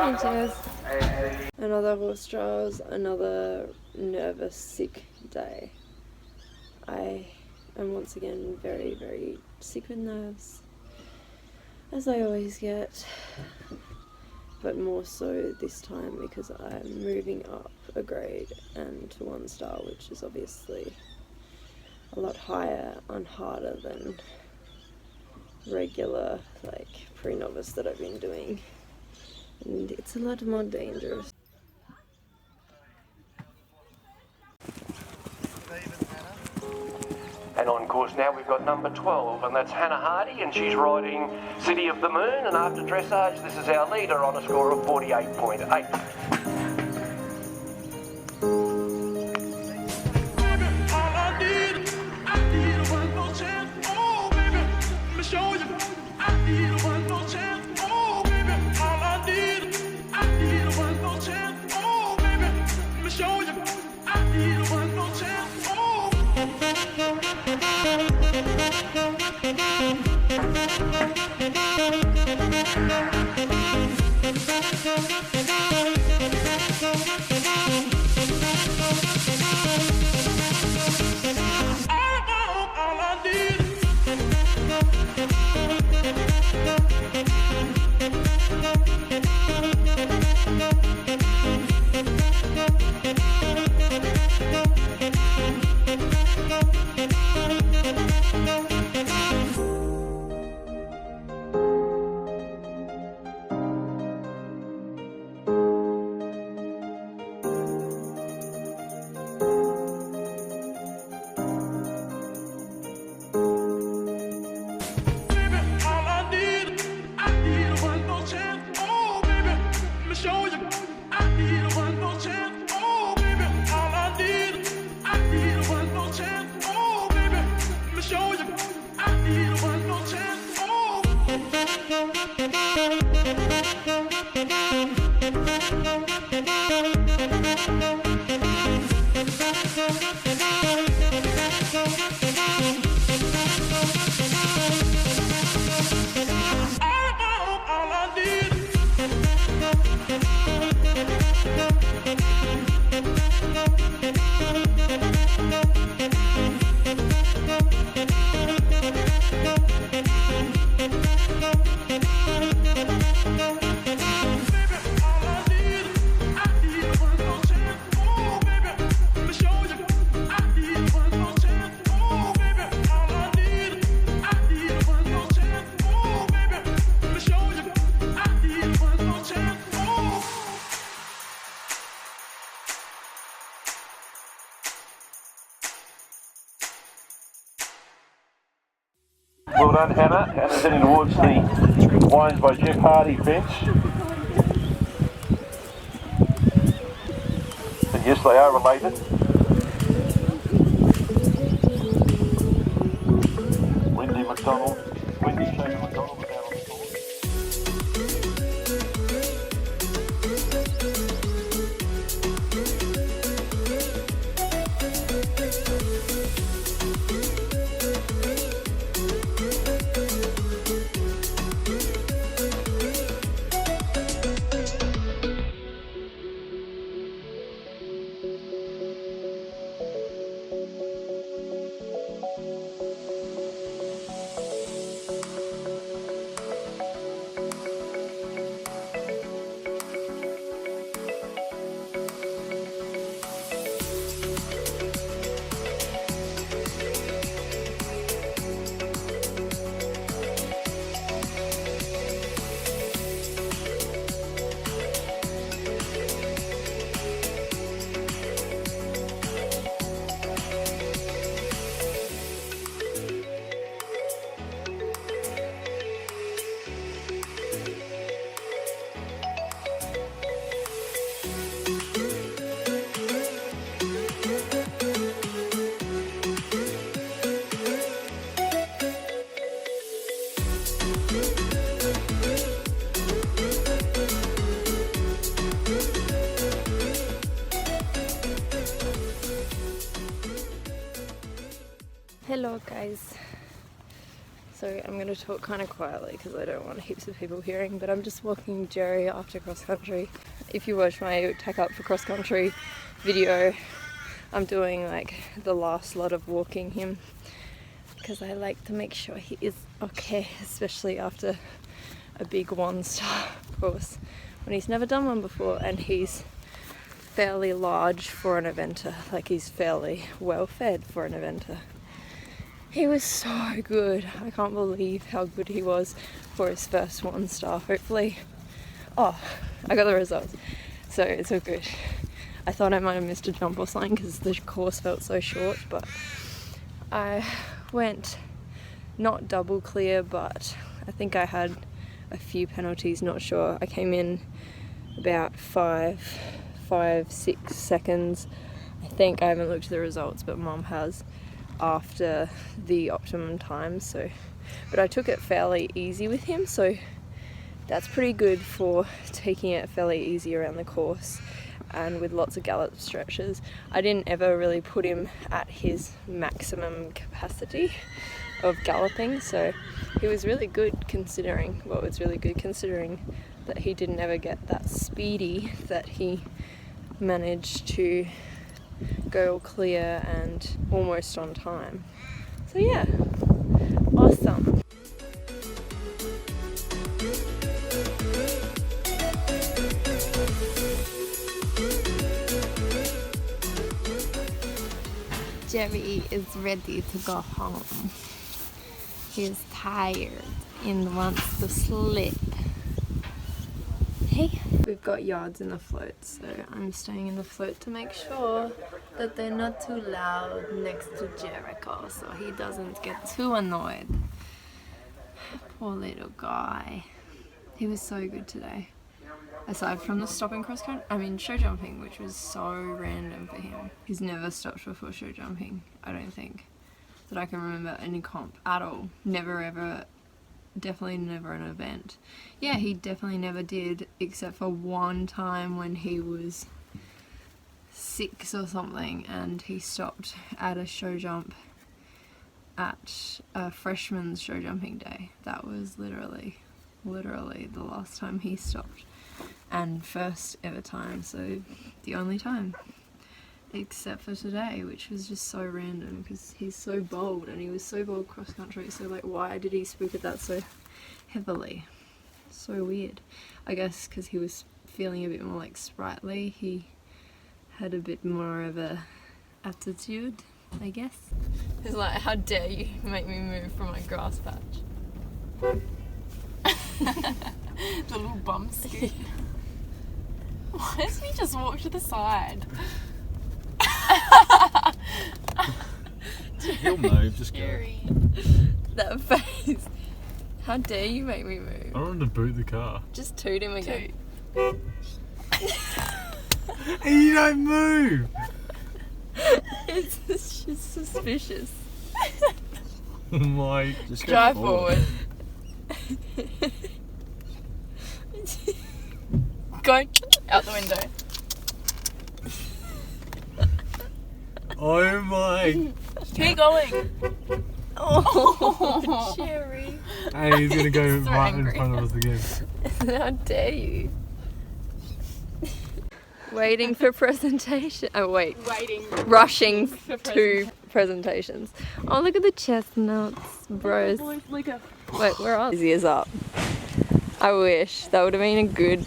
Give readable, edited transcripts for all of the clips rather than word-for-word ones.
Morning, Chaz. Another horse trials, another nervous, sick day. I am once again very, very sick with nerves, as I always get, but more so this time because I'm moving up a grade and to 1 star, which is obviously a lot higher and harder than regular, like, pre-novice that I've been doing, and it's a lot more dangerous. And on course now we've got number 12, and that's Hannah Hardy, and she's riding City of the Moon, and after dressage this is our leader on a score of 48.8. Well done, Hannah. Hannah's heading towards the Wines by Jeff Hardy fence. And yes, they are related. Wendy McDonald, Wendy Shaker McDonald was out on the course. Hello guys, So I'm going to talk kind of quietly because I don't want heaps of people hearing, but I'm just walking Jerry after cross country. If you watch my tack up for cross country video, I'm doing like the last lot of walking him because I like to make sure he is okay, especially after a big one-star course when he's never done one before, and he's fairly large for an eventer, like he's fairly well fed for an eventer. He was so good. I can't believe how good he was for his first one-star. Hopefully, oh, I got the results, so it's all good. I thought I might have missed a jump or something because the course felt so short, but I went not double clear, but I think I had a few penalties, not sure. I came in about 5-6 seconds. I think I haven't looked at the results, but Mum has, after the optimum time. So, but I took it fairly easy with him, so that's pretty good for taking it fairly easy around the course and with lots of gallop stretches. I didn't ever really put him at his maximum capacity of galloping, so he was really good considering, well, it's really good considering that he didn't ever get that speedy that he managed to go clear and almost on time. So yeah, awesome. Jerry is ready to go home. He's tired and wants to sleep. Hey, we've got yards in the float, so I'm staying in the float to make sure that they're not too loud next to Jericho, so he doesn't get too annoyed. Poor little guy. He was so good today. Aside from the stopping cross country, show jumping, which was so random for him. He's never stopped before show jumping, I don't think, that I can remember any comp at all. Never ever, definitely never an event. Yeah, he definitely never did, except for one time when he was 6 or something and he stopped at a show jump at a freshman's show jumping day. That was literally the last time he stopped. And first ever time, so the only time. Except for today, which was just so random because he's so bold and he was so bold cross country, so like why did he spook at that so heavily? So weird. I guess because he was feeling a bit more like sprightly, he had a bit more of a attitude, I guess. He's like, how dare you make me move from my grass patch. The little bum scoot. Why doesn't he just walk to the side? He'll move, just go. Scary. That face. How dare you make me move? I want to boot the car. Just toot him again. And you don't move! It's just suspicious. Mike, just Drive go forward. Go out the window. Oh my! Keep going. Oh, Jerry. Hey, he's gonna go So right angry. in front of us again. How dare you? Waiting for presentation. Oh wait, Waiting. rushing For to presentations. Oh, look at the chestnuts, bros. Look at. Wait, where are his ears up? I wish that would have been a good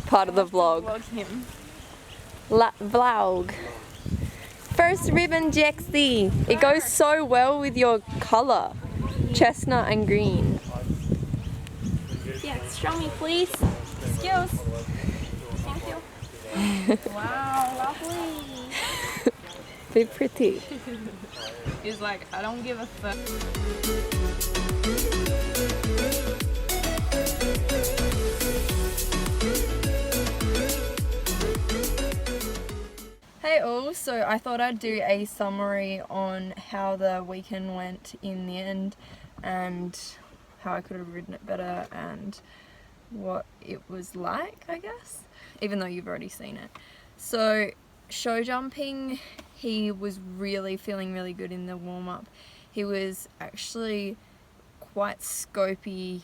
part of the vlog. Vlog him. Vlog. First ribbon, Jexy. It goes so well with your colour, chestnut and green. Yeah, show me, please. Skills. Thank you. Wow, lovely. Be pretty. He's like, I don't give a fuck. Hey all, so I thought I'd do a summary on how the weekend went in the end and how I could have ridden it better and what it was like, I guess, even though you've already seen it. So show jumping, he was really feeling really good in the warm-up. He was actually quite scopy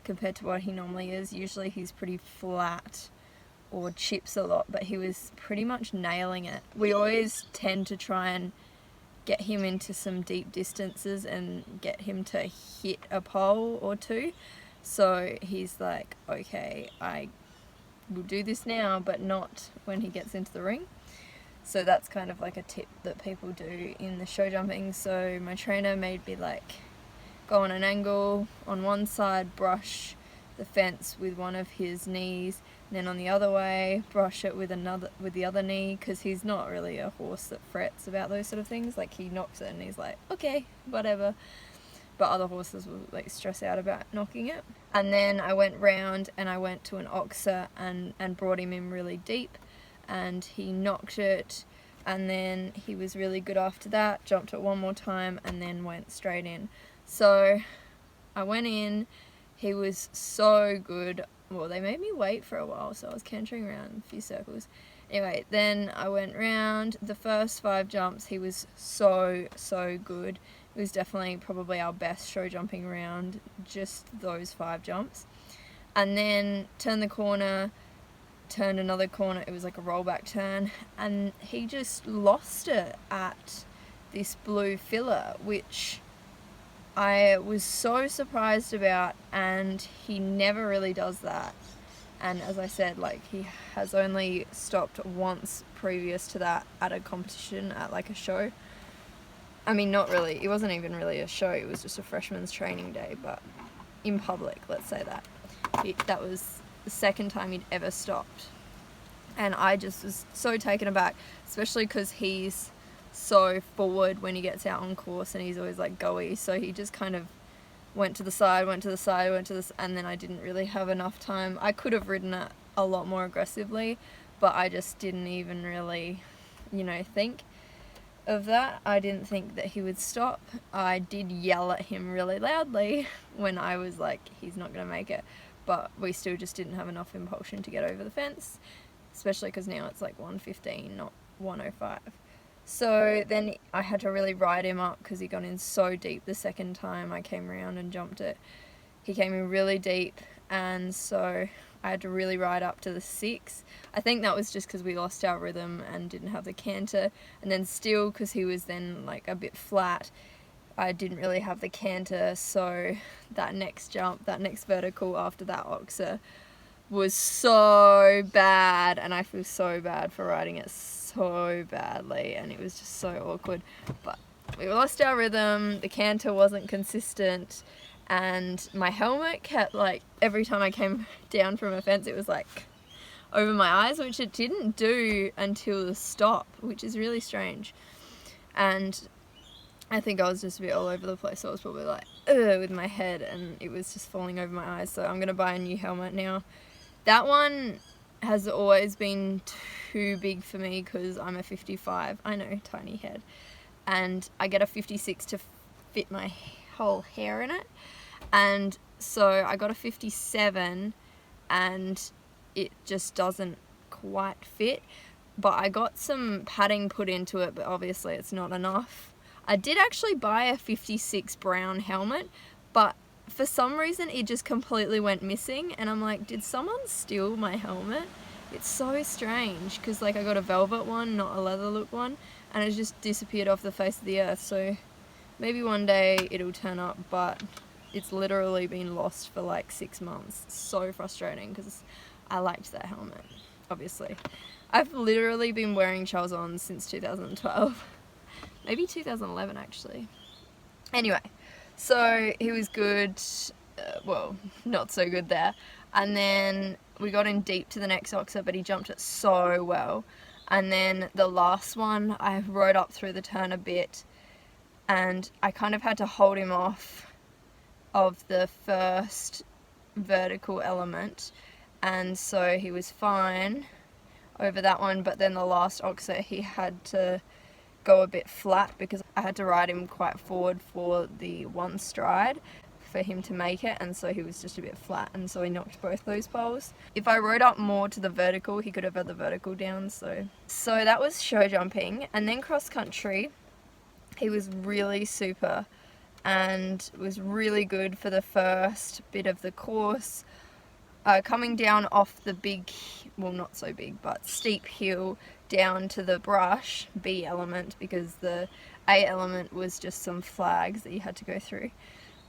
compared to what he normally is. Usually he's pretty flat or chips a lot, but he was pretty much nailing it. We always tend to try and get him into some deep distances and get him to hit a pole or two. So he's like, okay, I will do this now, but not when he gets into the ring. So that's kind of like a tip that people do in the show jumping. So my trainer made me like go on an angle on one side, brush the fence with one of his knees, and then on the other way brush it with the other knee, because he's not really a horse that frets about those sort of things. Like, he knocks it and he's like, okay, whatever. But other horses will like stress out about knocking it. And then I went round and I went to an oxer and brought him in really deep, and he knocked it, and then he was really good after that, jumped it one more time and then went straight in. So I went in, he was so good. Well, they made me wait for a while, so I was cantering around a few circles. Anyway, then I went round. The first 5 jumps, he was so good. It was definitely probably our best show jumping round, just those 5 jumps. And then turned the corner, turned another corner, it was like a rollback turn, and he just lost it at this blue filler, which I was so surprised about, and he never really does that. And as I said, like, he has only stopped once previous to that at a competition, at like a show. I mean, not really, it wasn't even really a show, it was just a freshman's training day, but in public, let's say that. That was the second time he'd ever stopped. And I just was so taken aback, especially because he's so forward when he gets out on course, and he's always like goey, so he just kind of went to the side, and then I didn't really have enough time. I could have ridden it a lot more aggressively, but I just didn't even really, think of that. I didn't think that he would stop. I did yell at him really loudly when I was like, he's not going to make it, but we still just didn't have enough impulsion to get over the fence, especially because now it's like 1:15, not 1:05. So then I had to really ride him up because he got in so deep the second time I came around and jumped it. He came in really deep, and so I had to really ride up to the 6. I think that was just because we lost our rhythm and didn't have the canter, and then still because he was then like a bit flat, I didn't really have the canter, so that next jump, that next vertical after that oxer was so bad, and I feel so bad for riding it so badly, and it was just so awkward. But we lost our rhythm, the canter wasn't consistent, and my helmet kept, like, every time I came down from a fence, it was like over my eyes, which it didn't do until the stop, which is really strange. And I think I was just a bit all over the place, so I was probably like, ugh, with my head, and it was just falling over my eyes, so I'm going to buy a new helmet now. That one has always been too big for me because I'm a 55, I know, tiny head, and I get a 56 to fit my whole hair in it, and so I got a 57 and it just doesn't quite fit, but I got some padding put into it, but obviously it's not enough. I did actually buy a 56 brown helmet, but for some reason it just completely went missing, and I'm like, did someone steal my helmet? It's so strange, because like I got a velvet one, not a leather look one, and it just disappeared off the face of the earth. So maybe one day it'll turn up, but it's literally been lost for like 6 months. It's so frustrating because I liked that helmet, obviously. I've literally been wearing Chalzons since 2012, maybe 2011 actually. Anyway, so he was good, well, not so good there. And then we got in deep to the next oxer, but he jumped it so well. And then the last one, I rode up through the turn a bit, and I kind of had to hold him off of the first vertical element. And so he was fine over that one, but then the last oxer, he had to go a bit flat because I had to ride him quite forward for the one stride for him to make it, and so he was just a bit flat, and so he knocked both those poles. If I rode up more to the vertical, he could have had the vertical down. So that was show jumping. And then cross country, he was really super, and was really good for the first bit of the course. Coming down off the big, well not so big, but steep hill down to the brush, B element, because the A element was just some flags that you had to go through.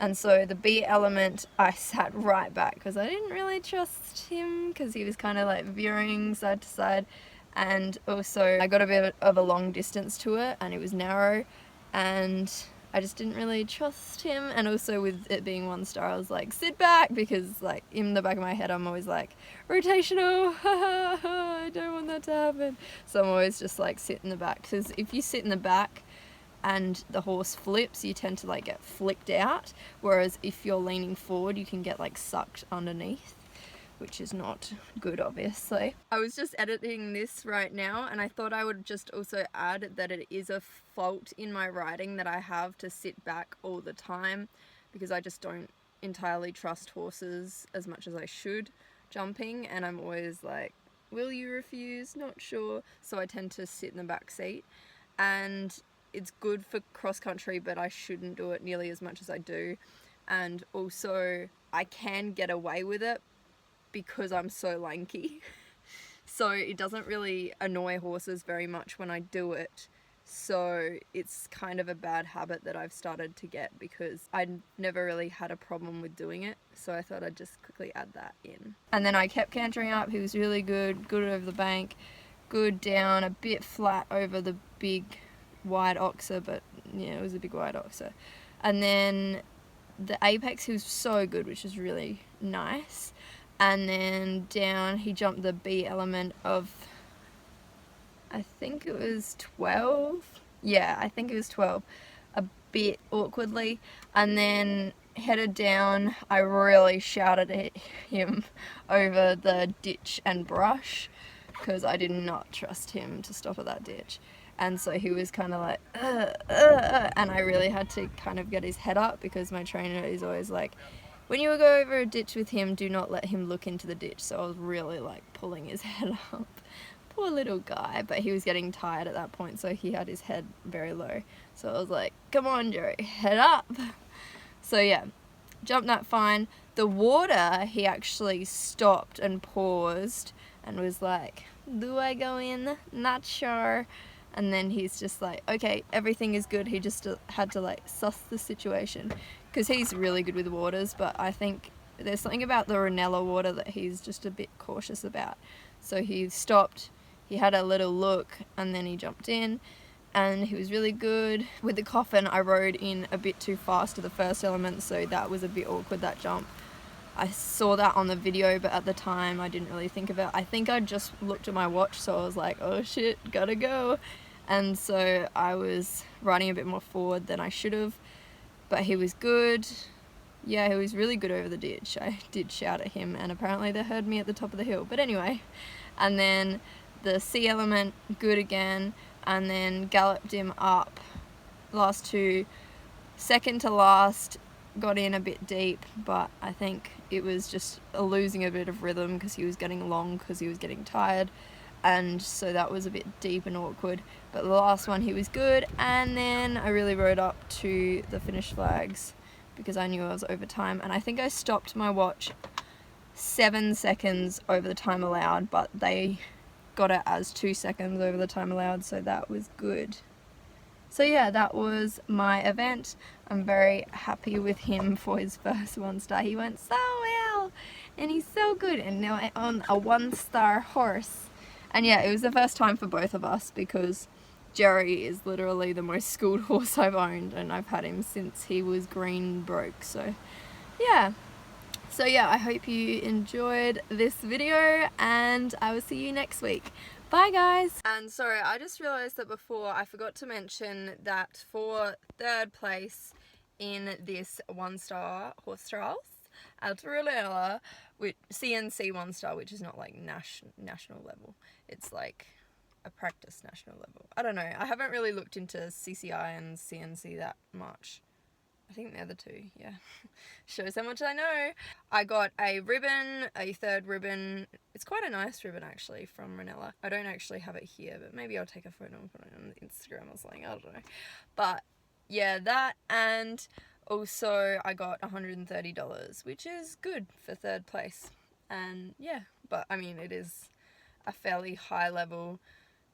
And so the B element, I sat right back because I didn't really trust him because he was kind of like veering side to side. And also I got a bit of a long distance to it and it was narrow and I just didn't really trust him. And also with it being 1 star, I was like, sit back, because like in the back of my head I'm always like, rotational, I don't want that to happen. So I'm always just like, sit in the back, because if you sit in the back and the horse flips, you tend to like get flicked out, whereas if you're leaning forward you can get like sucked underneath, which is not good obviously. I was just editing this right now and I thought I would just also add that it is a fault in my riding that I have to sit back all the time, because I just don't entirely trust horses as much as I should jumping, and I'm always like, will you refuse? Not sure. So I tend to sit in the back seat, and it's good for cross country, but I shouldn't do it nearly as much as I do. And also I can get away with it because I'm so lanky. So it doesn't really annoy horses very much when I do it. So it's kind of a bad habit that I've started to get because I never really had a problem with doing it. So I thought I'd just quickly add that in. And then I kept cantering up. He was really good, good over the bank, good down, a bit flat over the big wide oxer, but yeah, it was a big wide oxer. And then the apex, he was so good, which is really nice. And then down, he jumped the B element of, I think it was 12. Yeah, I think it was 12. A bit awkwardly. And then headed down, I really shouted at him over the ditch and brush because I did not trust him to stop at that ditch. And so he was kind of like, and I really had to kind of get his head up because my trainer is always like, when you go over a ditch with him, do not let him look into the ditch. So I was really like pulling his head up. Poor little guy, but he was getting tired at that point, so he had his head very low. So I was like, come on, Joe, head up. So yeah, jumped that fine. The water, he actually stopped and paused and was like, do I go in? Not sure. And then he's just like, okay, everything is good. He just had to like suss the situation because he's really good with waters, but I think there's something about the Ranella water that he's just a bit cautious about. So he stopped, he had a little look, and then he jumped in, and he was really good. With the coffin, I rode in a bit too fast to the first element, so that was a bit awkward, that jump. I saw that on the video, but at the time I didn't really think of it. I think I just looked at my watch, so I was like, oh shit, gotta go. And so I was riding a bit more forward than I should have, but he was good. Yeah, he was really good over the ditch. I did shout at him, and apparently they heard me at the top of the hill. But anyway, and then the C element, good again, and then galloped him up. Last two, second to last, got in a bit deep, but I think it was just losing a bit of rhythm because he was getting long because he was getting tired. And so that was a bit deep and awkward, but the last one he was good. And then I really rode up to the finish flags because I knew I was over time, and I think I stopped my watch 7 seconds over the time allowed, but they got it as 2 seconds over the time allowed, so that was good. So yeah, that was my event. I'm very happy with him for his first 1 star. He went so well and he's so good, and now I own a 1 star horse. And yeah, it was the first time for both of us because Jerry is literally the most schooled horse I've owned, and I've had him since he was green broke. So yeah, I hope you enjoyed this video, and I will see you next week. Bye guys. And sorry, I just realized that before I forgot to mention that for 3rd place in this 1 star horse trials at Ranella, with CNC 1 star, which is not like national level, it's like a practice national level. I don't know, I haven't really looked into CCI and CNC that much. I think they're the two, yeah. Shows how much I know. I got a ribbon, a 3rd ribbon. It's quite a nice ribbon actually from Ranella. I don't actually have it here, but maybe I'll take a photo and put it on Instagram or something, I don't know. But yeah, that, and Also, I got $130, which is good for third place. And yeah, but I mean, it is a fairly high level,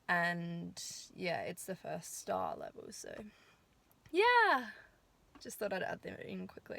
and yeah, it's the first star level, so yeah, just thought I'd add them in quickly.